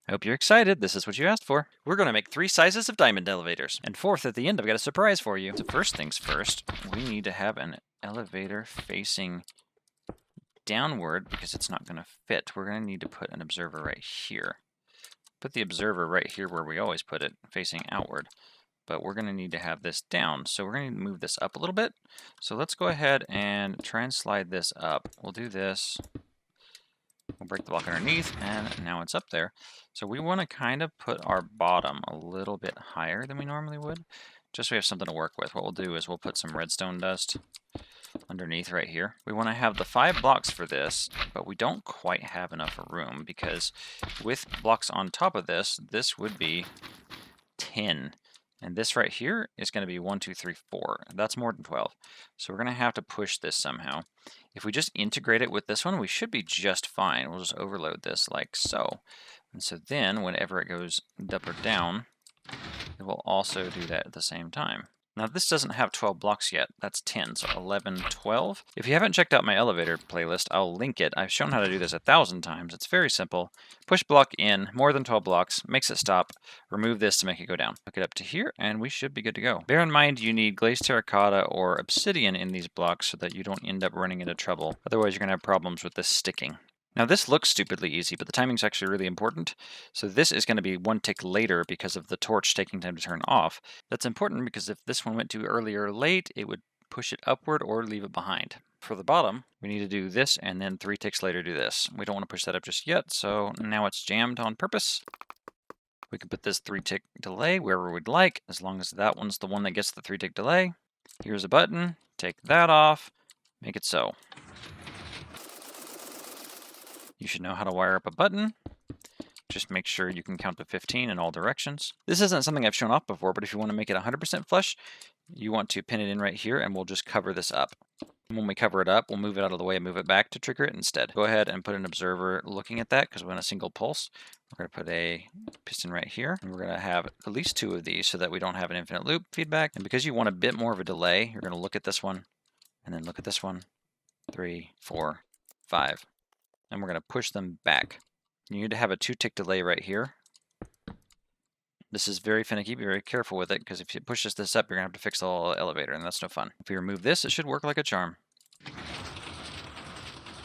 I hope you're excited. This is what you asked for. We're going to make 3 sizes of diamond elevators. And fourth, at the end, I've got a surprise for you. So first things first, we need to have an elevator facing downward because it's not going to fit. We're going to need to put an observer right here. Put the observer right here where we always put it, facing outward. But we're going to need to have this down. So we're going to move this up a little bit. So let's go ahead and try and slide this up. We'll do this. We'll break the block underneath, and now it's up there. So we want to kind of put our bottom a little bit higher than we normally would, just so we have something to work with. What we'll do is we'll put some redstone dust underneath right here. We want to have the 5 blocks for this, but we don't quite have enough room because with blocks on top of this, this would be 10. And this right here is going to be 1, 2, 3, 4. That's more than 12. So we're going to have to push this somehow. If we just integrate it with this one, we should be just fine. We'll just overload this like so. And so then whenever it goes up or down, it will also do that at the same time. Now this doesn't have 12 blocks yet. That's 10, so 11, 12. If you haven't checked out my elevator playlist, I'll link it. I've shown how to do this 1,000 times. It's very simple. Push block in, more than 12 blocks, makes it stop. Remove this to make it go down. Hook it up to here, and we should be good to go. Bear in mind you need glazed terracotta or obsidian in these blocks so that you don't end up running into trouble. Otherwise you're going to have problems with this sticking. Now this looks stupidly easy, but the timing's actually really important. So this is going to be 1 tick later because of the torch taking time to turn off. That's important because if this one went too early or late, it would push it upward or leave it behind. For the bottom, we need to do this and then 3 ticks later do this. We don't want to push that up just yet, so now it's jammed on purpose. We can put this 3 tick delay wherever we'd like, as long as that one's the one that gets the 3 tick delay. Here's a button, take that off, make it so. You should know how to wire up a button. Just make sure you can count to 15 in all directions. This isn't something I've shown off before, but if you want to make it 100% flush, you want to pin it in right here, and we'll just cover this up. When we cover it up, we'll move it out of the way and move it back to trigger it instead. Go ahead and put an observer looking at that because we want a single pulse. We're going to put a piston right here, and we're going to have at least 2 of these so that we don't have an infinite loop feedback. And because you want a bit more of a delay, you're going to look at this one, and then look at this one, 3, 4, 5. And we're going to push them back. You need to have a 2 tick delay right here. This is very finicky. Be very careful with it because if it pushes this up, you're going to have to fix the whole elevator, and that's no fun. If we remove this, it should work like a charm.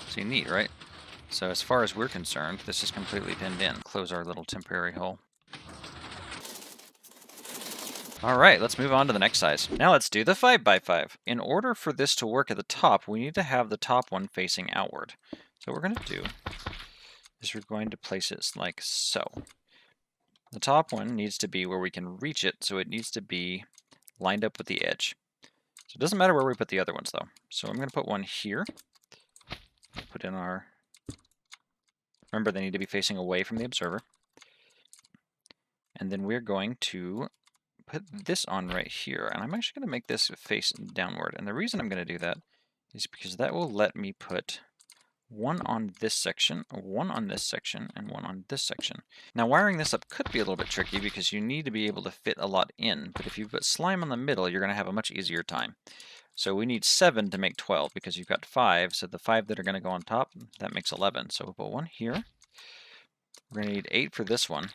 See, neat, right? So as far as we're concerned, this is completely pinned in. Close our little temporary hole. All right, let's move on to the next size. Now let's do the 5x5. In order for this to work at the top, we need to have the top one facing outward. So what we're going to do is we're going to place it like so. The top one needs to be where we can reach it, so it needs to be lined up with the edge. So it doesn't matter where we put the other ones though. So I'm going to put one here. Put in our... Remember, they need to be facing away from the observer. And then we're going to put this on right here. And I'm actually going to make this face downward. And the reason I'm going to do that is because that will let me put one on this section, one on this section, and one on this section. Now wiring this up could be a little bit tricky because you need to be able to fit a lot in, but if you put slime on the middle, you're going to have a much easier time. So we need 7 to make 12 because you've got 5, so the 5 that are going to go on top, that makes 11. So we'll put one here. We're going to need 8 for this one,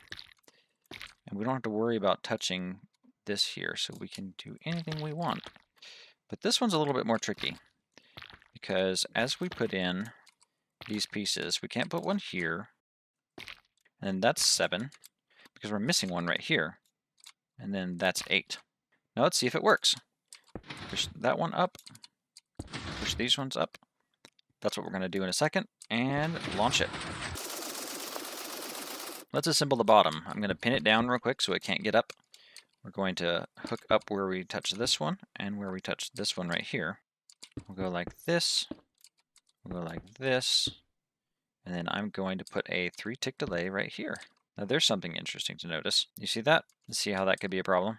and we don't have to worry about touching this here, so we can do anything we want. But this one's a little bit more tricky because as we put in these pieces, we can't put one here, and that's 7 because we're missing one right here, and then that's 8. Now let's see if it works. Push that one up, push these ones up. That's what we're going to do in a second, and launch it. Let's assemble the bottom. I'm going to pin it down real quick so it can't get up. We're going to hook up where we touch this one and where we touch this one right here. We'll go like this. We'll go like this, and then I'm going to put a 3 tick delay right here. Now there's something interesting to notice. You see that? Let's see how that could be a problem.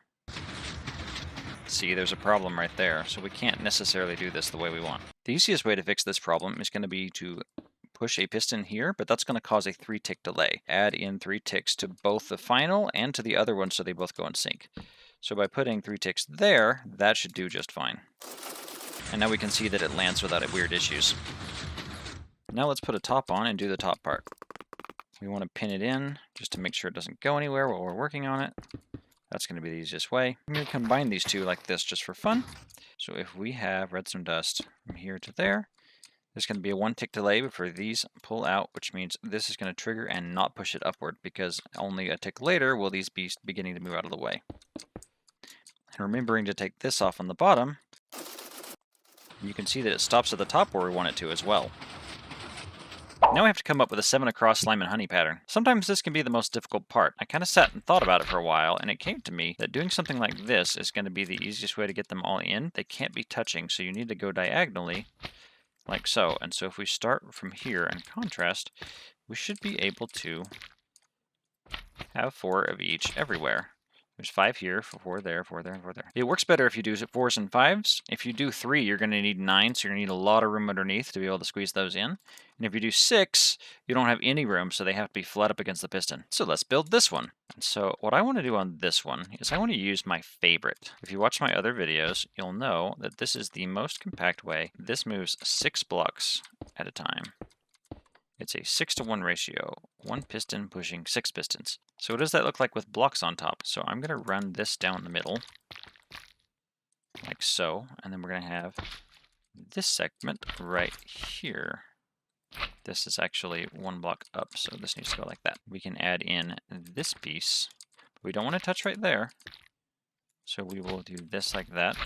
See, there's a problem right there, so we can't necessarily do this the way we want. The easiest way to fix this problem is going to be to push a piston here, but that's going to cause a 3 tick delay. Add in 3 ticks to both the final and to the other one so they both go in sync. So by putting 3 ticks there, that should do just fine. And now we can see that it lands without weird issues. Now let's put a top on and do the top part. We want to pin it in just to make sure it doesn't go anywhere while we're working on it. That's going to be the easiest way. I'm going to combine these two like this just for fun. So if we have redstone dust from here to there, there's going to be a 1 tick delay before these pull out, which means this is going to trigger and not push it upward, because only a tick later will these be beginning to move out of the way. And remembering to take this off on the bottom, you can see that it stops at the top where we want it to as well. Now we have to come up with a 7 across slime and honey pattern. Sometimes this can be the most difficult part. I kind of sat and thought about it for a while, and it came to me that doing something like this is going to be the easiest way to get them all in. They can't be touching, so you need to go diagonally, like so. And so if we start from here and contrast, we should be able to have 4 of each everywhere. There's 5 here, 4 there, 4 there, and 4 there. It works better if you do 4s and 5s. If you do 3, you're going to need 9, so you're going to need a lot of room underneath to be able to squeeze those in. And if you do 6, you don't have any room, so they have to be flat up against the piston. So let's build this one. And so what I want to do on this one is I want to use my favorite. If you watch my other videos, you'll know that this is the most compact way. This moves 6 blocks at a time. It's a 6-to-1 ratio, 1 piston pushing 6 pistons. So what does that look like with blocks on top? So I'm going to run this down the middle, like so, and then we're going to have this segment right here. This is actually 1 block up, so this needs to go like that. We can add in this piece, but we don't want to touch right there. So we will do this like that.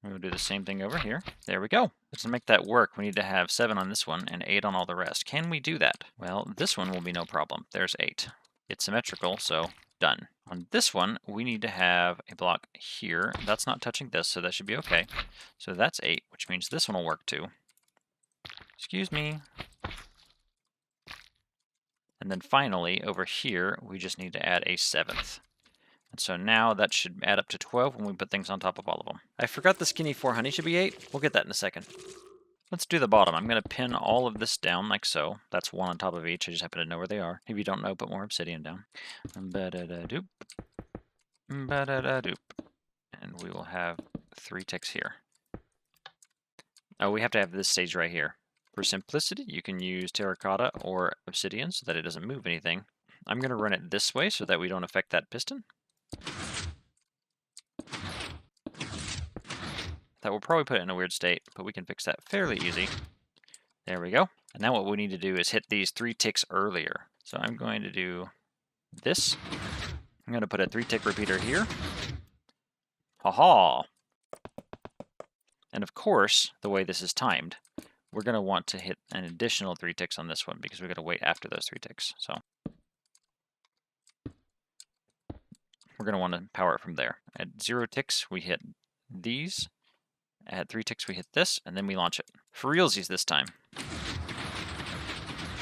We'll do the same thing over here. There we go. To make that work, we need to have 7 on this one and 8 on all the rest. Can we do that? Well, this one will be no problem. There's 8. It's symmetrical, so done. On this one, we need to have a block here. That's not touching this, so that should be okay. So that's 8, which means this one will work too. Excuse me. And then finally, over here, we just need to add a 7th. And so now that should add up to 12 when we put things on top of all of them. I forgot the skinny 4 honey should be 8. We'll get that in a second. Let's do the bottom. I'm going to pin all of this down like so. That's 1 on top of each. I just happen to know where they are. If you don't know, put more obsidian down. Ba-da-da-doop. Ba-da-da-doop. And we will have 3 ticks here. Oh, we have to have this stage right here. For simplicity, you can use terracotta or obsidian so that it doesn't move anything. I'm going to run it this way so that we don't affect that piston. That will probably put it in a weird state, but we can fix that fairly easy. There we go. And now what we need to do is hit these 3 ticks earlier. So I'm going to do this. I'm going to put a 3-tick repeater here. Ha-ha! And of course, the way this is timed, we're going to want to hit an additional 3 ticks on this one because we're going to wait after those 3 ticks. So we're going to want to power it from there. At 0 ticks, we hit these. At 3 ticks, we hit this, and then we launch it. For realsies this time.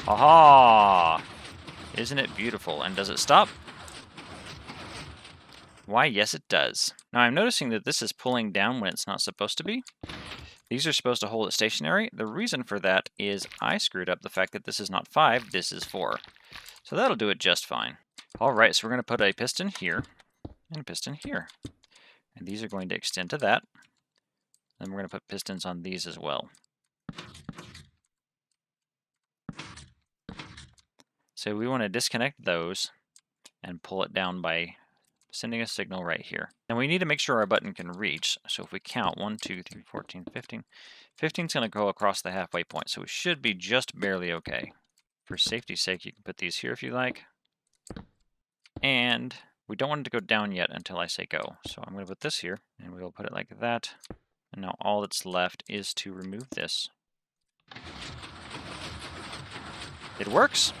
Aha! Isn't it beautiful? And does it stop? Why, yes it does. Now I'm noticing that this is pulling down when it's not supposed to be. These are supposed to hold it stationary. The reason for that is I screwed up the fact that this is not 5, this is 4. So that'll do it just fine. Alright, so we're going to put a piston here, and a piston here. And these are going to extend to that. Then we're going to put pistons on these as well. So we want to disconnect those and pull it down by sending a signal right here. And we need to make sure our button can reach. So if we count 1, 2, 3, 14, 15, 15 is going to go across the halfway point. So we should be just barely okay. For safety's sake, you can put these here if you like. And we don't want it to go down yet until I say go. So I'm going to put this here, and we'll put it like that. And now all that's left is to remove this. It works.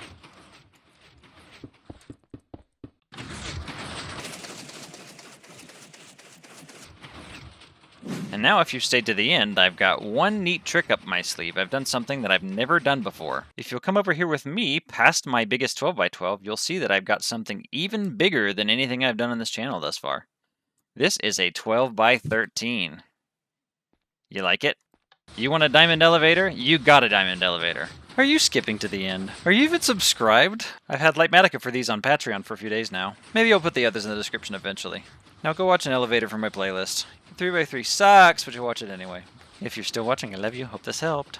And now if you've stayed to the end, I've got one neat trick up my sleeve. I've done something that I've never done before. If you'll come over here with me, past my biggest 12x12, you'll see that I've got something even bigger than anything I've done on this channel thus far. This is a 12x13. You like it? You want a diamond elevator? You got a diamond elevator. Are you skipping to the end? Are you even subscribed? I've had Lightmatica for these on Patreon for a few days now. Maybe I'll put the others in the description eventually. Now go watch an elevator from my playlist. 3x3 sucks, but you'll watch it anyway. If you're still watching, I love you. Hope this helped.